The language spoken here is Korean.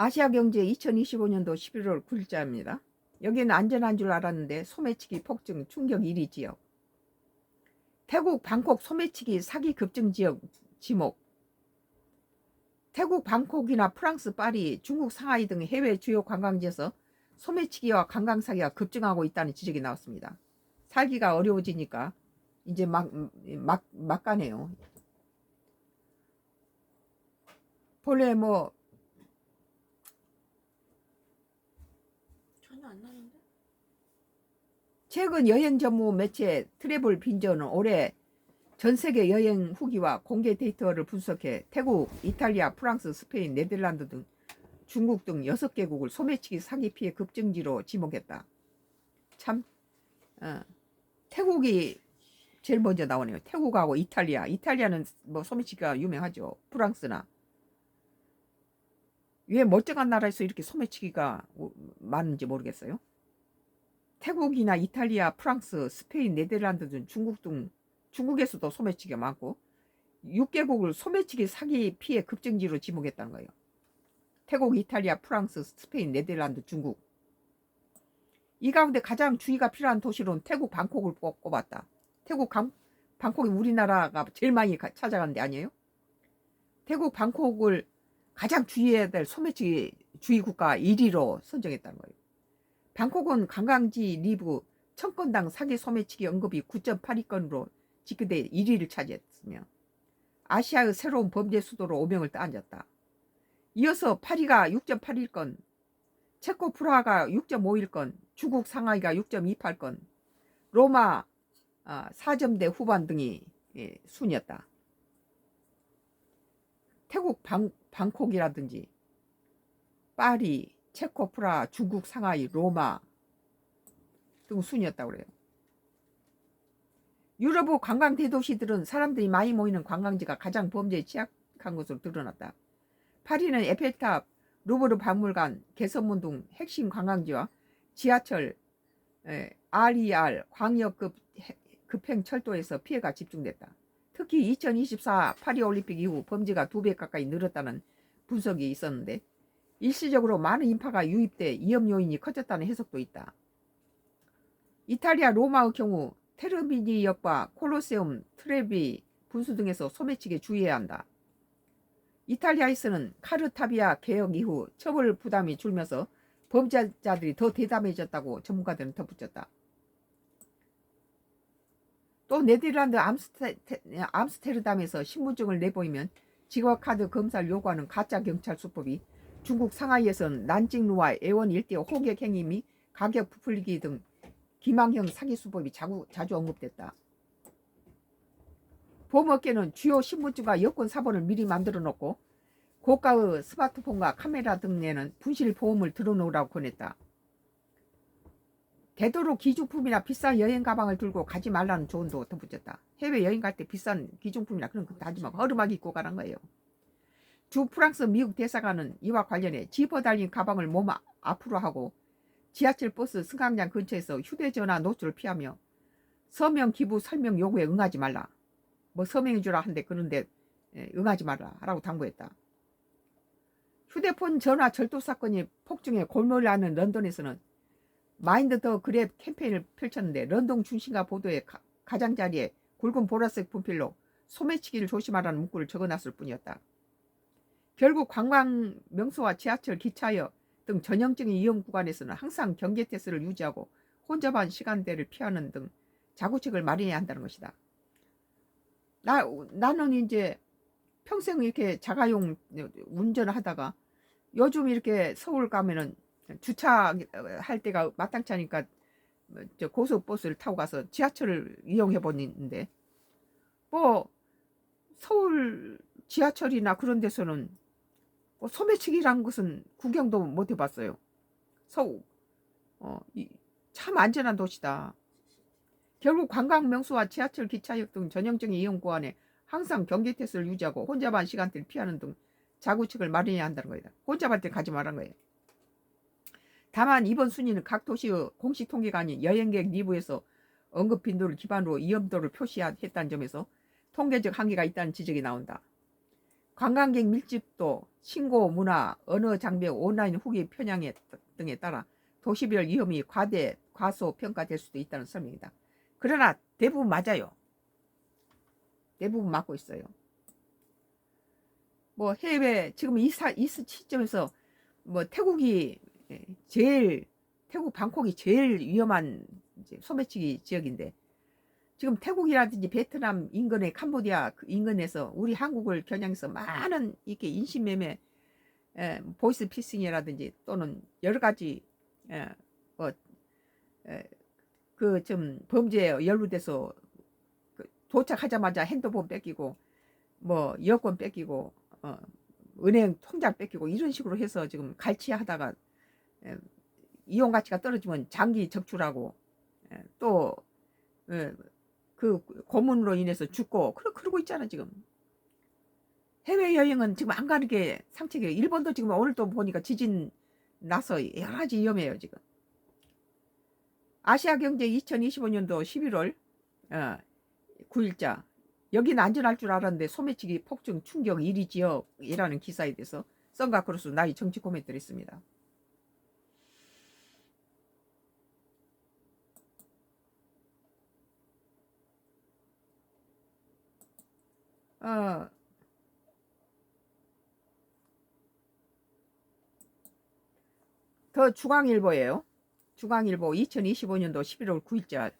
아시아경제 2025년도 11월 9일자입니다. 여기는 안전한 줄 알았는데 소매치기 폭증 충격 1위 지역. 태국 방콕 소매치기 사기 급증 지역 지목. 태국 방콕이나 프랑스 파리, 중국 상하이 등 해외 주요 관광지에서 소매치기와 관광사기가 급증하고 있다는 지적이 나왔습니다. 살기가 어려워지니까 이제 막 가네요. 본래 전혀 안 나는데? 최근 여행 전문 매체 트래블 빈저는 올해 전 세계 여행 후기와 공개 데이터를 분석해 태국, 이탈리아, 프랑스, 스페인, 네덜란드 등 중국 등 6개국을 소매치기 사기 피해 급증지로 지목했다. 참 태국이 제일 먼저 나오네요. 태국하고 이탈리아. 이탈리아는 뭐 소매치기가 유명하죠. 프랑스나. 왜 멀쩡한 나라에서 이렇게 소매치기가 많은지 모르겠어요. 태국이나 이탈리아, 프랑스, 스페인, 네덜란드 등 중국에서도 소매치기가 많고 6개국을 소매치기 사기 피해 급증지로 지목했다는 거예요. 태국, 이탈리아, 프랑스, 스페인, 네덜란드, 중국. 이 가운데 가장 주의가 필요한 도시로는 태국 방콕을 꼽았다. 태국 방콕이 우리나라가 제일 많이 찾아간 데 아니에요? 태국 방콕을 가장 주의해야 될 소매치기 주의 국가 1위로 선정했다는 거예요. 방콕은 관광지 리뷰 1000건당 사기 소매치기 언급이 9.82건으로 집계돼 1위를 차지했으며 아시아의 새로운 범죄 수도로 오명을 따앉았다. 이어서 파리가 6.81건, 체코 프라하가 6.51건, 중국 상하이가 6.28건, 로마 4점대 후반 등이 순이었다. 태국 방콕이라든지 파리, 체코 프라하, 중국 상하이, 로마 등 순이었다고 그래요. 유럽의 관광 대도시들은 사람들이 많이 모이는 관광지가 가장 범죄에 취약한 것으로 드러났다. 파리는 에펠탑, 루브르 박물관, 개선문 등 핵심 관광지와 지하철, RER 광역급 급행철도에서 피해가 집중됐다. 특히 2024 파리올림픽 이후 범죄가 2배 가까이 늘었다는 분석이 있었는데 일시적으로 많은 인파가 유입돼 위험 요인이 커졌다는 해석도 있다. 이탈리아 로마의 경우 테르미니역과 콜로세움, 트레비 분수 등에서 소매치기에 주의해야 한다. 이탈리아에서는 카르타비아 개혁 이후 처벌 부담이 줄면서 범죄자들이 더 대담해졌다고 전문가들은 덧붙였다. 또 네덜란드 암스테르담에서 신분증을 내보이면 직업카드 검사를 요구하는 가짜 경찰 수법이 중국 상하이에서는 난징루와 애원 일대 호객 행위 및 가격 부풀리기 등 기망형 사기 수법이 자주 언급됐다. 보험업계는 주요 신분증과 여권 사본을 미리 만들어 놓고 고가의 스마트폰과 카메라 등에는 분실 보험을 들어놓으라고 권했다. 되도록 기중품이나 비싼 여행 가방을 들고 가지 말라는 조언도 덧붙였다. 해외 여행 갈 때 비싼 기중품이나 그런 거 하지 말고 허름하게 입고 가는 거예요. 주 프랑스 미국 대사관은 이와 관련해 지퍼 달린 가방을 몸 앞으로 하고 지하철 버스 승강장 근처에서 휴대전화 노출을 피하며 서명 기부 설명 요구에 응하지 말라. 뭐 서명해 주라 한데 그런데 응하지 말라 라고 당부했다. 휴대폰 전화 절도 사건이 폭증해 골몰이 하는 런던에서는 마인드 더 그랩 캠페인을 펼쳤는데 런던 중심가 보도의 가장자리에 굵은 보라색 분필로 소매치기를 조심하라는 문구를 적어놨을 뿐이었다. 결국 관광 명소와 지하철, 기차역 등 전형적인 이용 구간에서는 항상 경계 태세를 유지하고 혼잡한 시간대를 피하는 등 자구책을 마련해야 한다는 것이다. 나는 이제 평생 이렇게 자가용 운전을 하다가 요즘 이렇게 서울 가면은 주차할 때가 마땅치 않으니까 고속버스를 타고 가서 지하철을 이용해 보는데 뭐 서울 지하철이나 그런 데서는 소매치기라는 것은 구경도 못 해봤어요. 서울 참 안전한 도시다. 결국 관광 명소와 지하철, 기차역 등 전형적인 이용 구간에 항상 경계 태세를 유지하고 혼잡한 시간대를 피하는 등 자구책을 마련해야 한다는 거다. 혼잡할 때 가지 말란 거예요. 다만 이번 순위는 각 도시의 공식 통계가 아닌 여행객 리뷰에서 언급 빈도를 기반으로 위험도를 표시했다는 점에서 통계적 한계가 있다는 지적이 나온다. 관광객 밀집도, 신고 문화, 언어 장벽, 온라인 후기 편향 등에 따라 도시별 위험이 과소 평가될 수도 있다는 설명이다. 그러나 대부분 맞아요. 대부분 맞고 있어요. 뭐 해외 지금 이 시점에서 뭐 태국이 제일 태국 방콕이 제일 위험한 이제 소매치기 지역인데 지금 태국이라든지 베트남 인근의 캄보디아 인근에서 우리 한국을 겨냥해서 많은 이렇게 인신매매 보이스 피싱이라든지 또는 여러 가지 그 좀 범죄에 연루돼서 도착하자마자 핸드폰 뺏기고 뭐 여권 뺏기고 은행 통장 뺏기고 이런 식으로 해서 지금 갈취하다가 이용 가치가 떨어지면 장기 적출하고 또 그 고문으로 인해서 죽고 그러고 있잖아 지금. 해외여행은 지금 안 가는 게 상책이에요. 일본도 지금 오늘 또 보니까 지진 나서 여러 가지 위험해요 지금. 아시아경제 2025년도 11월 9일자 여기는 안전할 줄 알았는데 소매치기 폭증 충격 1위 지역이라는 기사에 대해서 썬가크로스 나이 정치 코멘트를 했습니다. 더 중앙일보예요. 중앙일보 2025년도 11월 9일자